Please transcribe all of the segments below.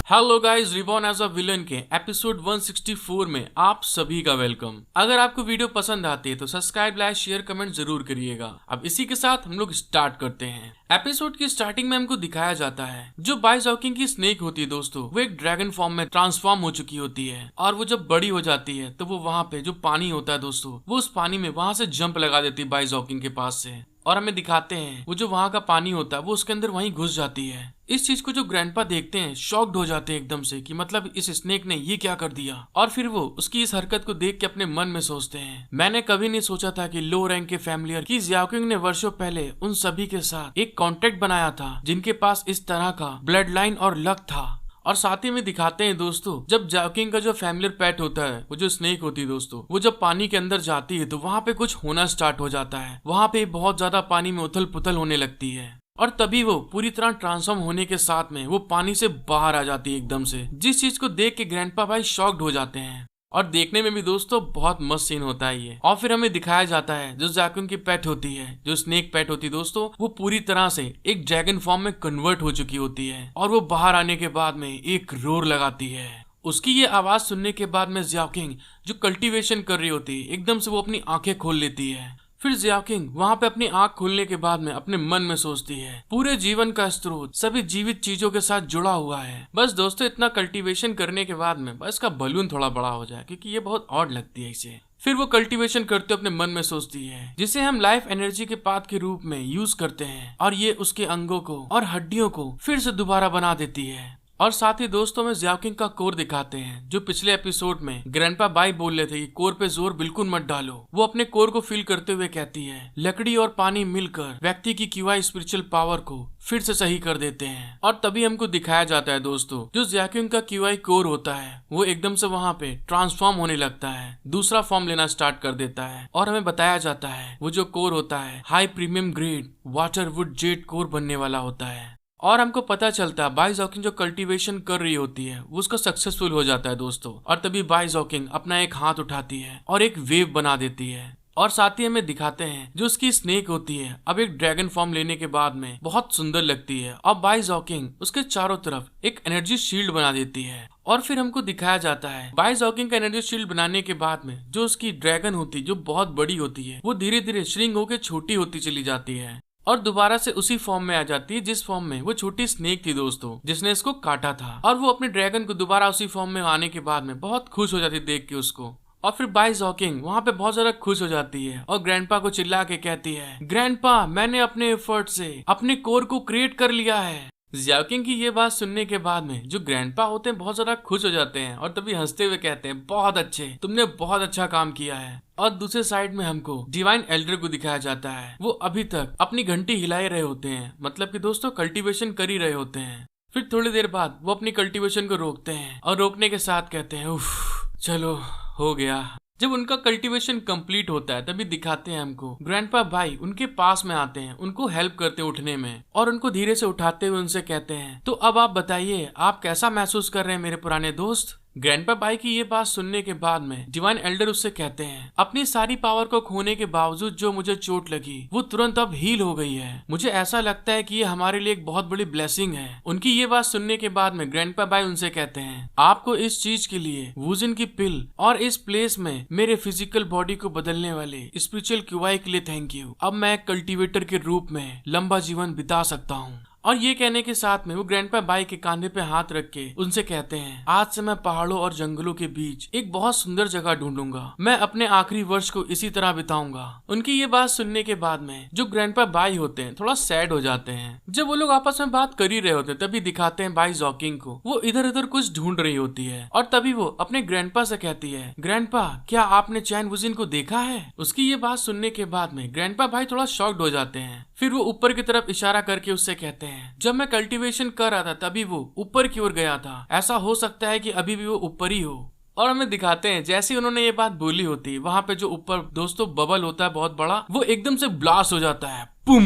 Hello guys, reborn as a villain के episode 164 में आप सभी का वेलकम। अगर आपको वीडियो पसंद आती है तो सब्सक्राइब, लाइक, शेयर, कमेंट जरूर करिएगा। अब इसी के साथ हम लोग स्टार्ट करते हैं। एपिसोड की स्टार्टिंग में हमको दिखाया जाता है जो बाइजॉकिंग की स्नेक होती है दोस्तों, वो एक ड्रैगन फॉर्म में ट्रांसफॉर्म हो चुकी होती है और वो जब बड़ी हो जाती है तो वो वहाँ पे जो पानी होता है दोस्तों, वो उस पानी में वहाँ से जंप लगा देती है बाइजॉकिंग के पास से, और हमें दिखाते हैं वो जो वहाँ का पानी होता है वो उसके अंदर वहीं घुस जाती है। इस चीज को जो ग्रैंडपा देखते हैं शॉक्ड हो जाते हैं एकदम से कि मतलब इस स्नेक ने ये क्या कर दिया। और फिर वो उसकी इस हरकत को देख के अपने मन में सोचते हैं, मैंने कभी नहीं सोचा था कि लो रैंक के फैमिलियर की जियाओकिंग ने वर्षों पहले उन सभी के साथ एक कॉन्ट्रैक्ट बनाया था जिनके पास इस तरह का ब्लड लाइन और लक था। और साथ ही में दिखाते हैं दोस्तों जब जियाओकिंग का जो फैमिलियर पेट होता है, वो जो स्नेक होती है दोस्तों, वो जब पानी के अंदर जाती है तो वहाँ पे कुछ होना स्टार्ट हो जाता है। वहाँ पे बहुत ज्यादा पानी में उथल पुथल होने लगती है और तभी वो पूरी तरह ट्रांसफॉर्म होने के साथ में वो पानी से बाहर आ जाती है एकदम से, जिस चीज को देख के ग्रैंडपा भाई शॉक्ड हो जाते हैं। और देखने में भी दोस्तों बहुत मस्त सीन होता है ये। और फिर हमें दिखाया जाता है जो जियाओकिंग की पेट होती है, जो स्नेक पेट होती है दोस्तों, वो पूरी तरह से एक ड्रैगन फॉर्म में कन्वर्ट हो चुकी होती है और वो बाहर आने के बाद में एक रोर लगाती है। उसकी ये आवाज सुनने के बाद में जियाओकिंग जो कल्टीवेशन कर रही होती है एकदम से वो अपनी आंखें खोल लेती है। फिर जियाओकिंग वहाँ पे अपनी आंख खोलने के बाद में अपने मन में सोचती है पूरे जीवन का स्रोत सभी जीवित चीजों के साथ जुड़ा हुआ है। बस दोस्तों इतना कल्टीवेशन करने के बाद में बस का बलून थोड़ा बड़ा हो जाए, क्योंकि ये बहुत ऑड लगती है इसे। फिर वो कल्टीवेशन करते अपने मन में सोचती है जिसे हम लाइफ एनर्जी के पाथ के रूप में यूज करते हैं, और ये उसके अंगों को और हड्डियों को फिर से दोबारा बना देती है। और साथ ही दोस्तों में जियाओकिंग का कोर दिखाते हैं जो पिछले एपिसोड में ग्रैंडपा बाई बोल रहे थे कि कोर पे जोर बिल्कुल मत डालो। वो अपने कोर को फील करते हुए कहती है लकड़ी और पानी मिलकर व्यक्ति की क्यूआई स्पिरिचुअल पावर को फिर से सही कर देते हैं। और तभी हमको दिखाया जाता है दोस्तों जो जियाओकिंग का क्यूआई कोर होता है वो एकदम से वहाँ पे ट्रांसफॉर्म होने लगता है, दूसरा फॉर्म लेना स्टार्ट कर देता है। और हमें बताया जाता है वो जो कोर होता है high premium grade water would Z core बनने वाला होता है। और हमको पता चलता है बाइजॉकिंग जो कल्टीवेशन कर रही होती है वो उसका सक्सेसफुल हो जाता है दोस्तों। और तभी बाइजॉकिंग अपना एक हाथ उठाती है और एक वेव बना देती है। और साथ ही हमें दिखाते हैं जो उसकी स्नेक होती है अब एक ड्रैगन फॉर्म लेने के बाद में बहुत सुंदर लगती है। और बाइजॉकिंग उसके चारों तरफ एक एनर्जी शील्ड बना देती है। और फिर हमको दिखाया जाता है बाइजॉकिंग का एनर्जी शील्ड बनाने के बाद में जो उसकी ड्रैगन होती है जो बहुत बड़ी होती है वो धीरे धीरे श्रिंक होकर छोटी होती चली जाती है और दोबारा से उसी फॉर्म में आ जाती है जिस फॉर्म में वो छोटी स्नेक थी दोस्तों जिसने इसको काटा था। और वो अपने ड्रैगन को दोबारा उसी फॉर्म में आने के बाद में बहुत खुश हो जाती देख के उसको। और फिर बाइजॉकिंग वहाँ पे बहुत ज्यादा खुश हो जाती है और ग्रैंडपा को चिल्ला के कहती है ग्रैंडपा मैंने अपने एफर्ट से अपने कोर को क्रिएट कर लिया है। जियाओकिंग की ये बात सुनने के बाद में जो ग्रैंडपा होते हैं बहुत ज्यादा खुश हो जाते हैं और तभी हंसते हुए कहते हैं बहुत अच्छे, तुमने बहुत अच्छा काम किया है। और दूसरे साइड में हमको डिवाइन एल्डर को दिखाया जाता है वो अभी तक अपनी घंटी हिलाए रहे होते हैं, मतलब कि दोस्तों कल्टीवेशन कर ही रहे होते हैं। फिर थोड़ी देर बाद वो अपनी कल्टीवेशन को रोकते हैं और रोकने के साथ कहते हैं उफ चलो हो गया। जब उनका कल्टीवेशन कंप्लीट होता है तभी दिखाते हैं हमको ग्रैंडपा भाई उनके पास में आते हैं, उनको हेल्प करते हैं उठने में और उनको धीरे से उठाते हुए उनसे कहते हैं तो अब आप बताइए आप कैसा महसूस कर रहे हैं मेरे पुराने दोस्त। ग्रैंडपा भाई की ये बात सुनने के बाद में डिवाइन एल्डर उससे कहते हैं अपनी सारी पावर को खोने के बावजूद जो मुझे चोट लगी वो तुरंत अब हील हो गई है। मुझे ऐसा लगता है कि ये हमारे लिए एक बहुत बड़ी ब्लेसिंग है। उनकी ये बात सुनने के बाद में ग्रैंडपा भाई उनसे कहते हैं आपको इस चीज के लिए वुजन की पिल और इस प्लेस में मेरे फिजिकल बॉडी को बदलने वाले स्पिरिचुअल क्यूआई के लिए थैंक यू। अब मैं एक कल्टीवेटर के रूप में लंबा जीवन बिता सकता हूँ। और ये कहने के साथ में वो ग्रैंडपा बाई के कांधे पे हाथ रख के उनसे कहते हैं आज से मैं पहाड़ों और जंगलों के बीच एक बहुत सुंदर जगह ढूंढूंगा, मैं अपने आखिरी वर्ष को इसी तरह बिताऊंगा। उनकी ये बात सुनने के बाद में जो ग्रैंडपा बाई होते हैं थोड़ा सैड हो जाते हैं। जब वो लोग आपस में बात कर ही रहे होते हैं तभी दिखाते हैं बाइजॉकिंग को वो इधर उधर कुछ ढूंढ रही होती है और तभी वो अपने ग्रैंडपा से कहती है ग्रैंडपा क्या आपने चैन वुजिन को देखा है। उसकी ये बात सुनने के बाद में ग्रैंडपा भाई थोड़ा शॉक्ड हो जाते हैं। फिर वो ऊपर की तरफ इशारा करके उससे कहते हैं जब मैं कल्टीवेशन कर रहा था तभी वो ऊपर की ओर गया था, ऐसा हो सकता है कि अभी भी वो ऊपर ही हो। और हमें दिखाते हैं जैसे उन्होंने ये बात बोली होती है वहाँ पे जो ऊपर दोस्तों बबल होता है बहुत बड़ा वो एकदम से ब्लास्ट हो जाता है, पुम।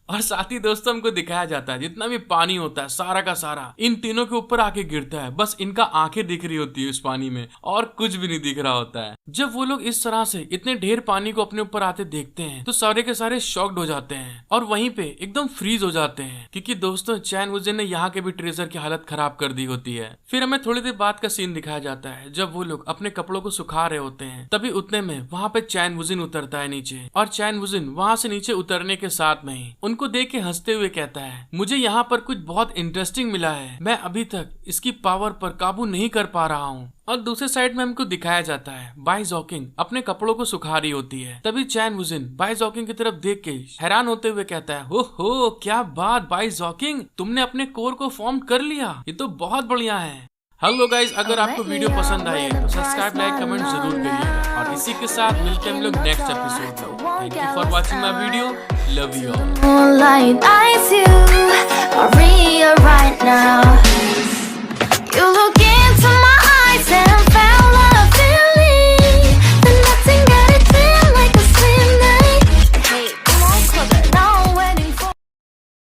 और साथ ही दोस्तों हमको दिखाया जाता है जितना भी पानी होता है सारा का सारा इन तीनों के ऊपर आके गिरता है। बस इनका आंखें दिख रही होती है उस पानी में और कुछ भी नहीं दिख रहा होता है। जब वो लोग इस तरह से इतने ढेर पानी को अपने ऊपर आते देखते हैं तो सारे के सारे शॉक्ड हो जाते हैं और वहीं पे एकदम फ्रीज हो जाते हैं, क्योंकि दोस्तों चैन वुजिन ने यहाँ के भी ट्रेजर की हालत खराब कर दी होती है। फिर हमें थोड़ी देर बाद का सीन दिखाया जाता है जब वो लोग अपने कपड़ों को सुखा रहे होते हैं। तभी उतने में वहाँ पे चैन वुजिन उतरता है नीचे, और चैन वुजिन वहाँ से नीचे उतरने के साथ में ही उनको देख के हंसते हुए कहता है, मुझे यहाँ पर कुछ बहुत इंटरेस्टिंग मिला है, मैं अभी तक इसकी पावर पर काबू नहीं कर पा रहा हूँ। और दूसरे साइड में हमको दिखाया जाता है बाई जॉकिंग अपने कपड़ों को सुखा रही होती है। तभी चैन वुजिन बाई जॉकिंग की तरफ देख के हैरान होते हुए कहता है, हो क्या बात बाई जॉकिंग, तुमने अपने कोर को फॉर्म कर लिया, ये तो बहुत बढ़िया है। हेलो गाइस, अगर आपको वीडियो पसंद आई है तो सब्सक्राइब लाइक कमेंट जरूर करिएगा और इसी के साथ मिलते हैं हम लोग नेक्स्ट एपिसोड में। Thank you for watching my video, love you all.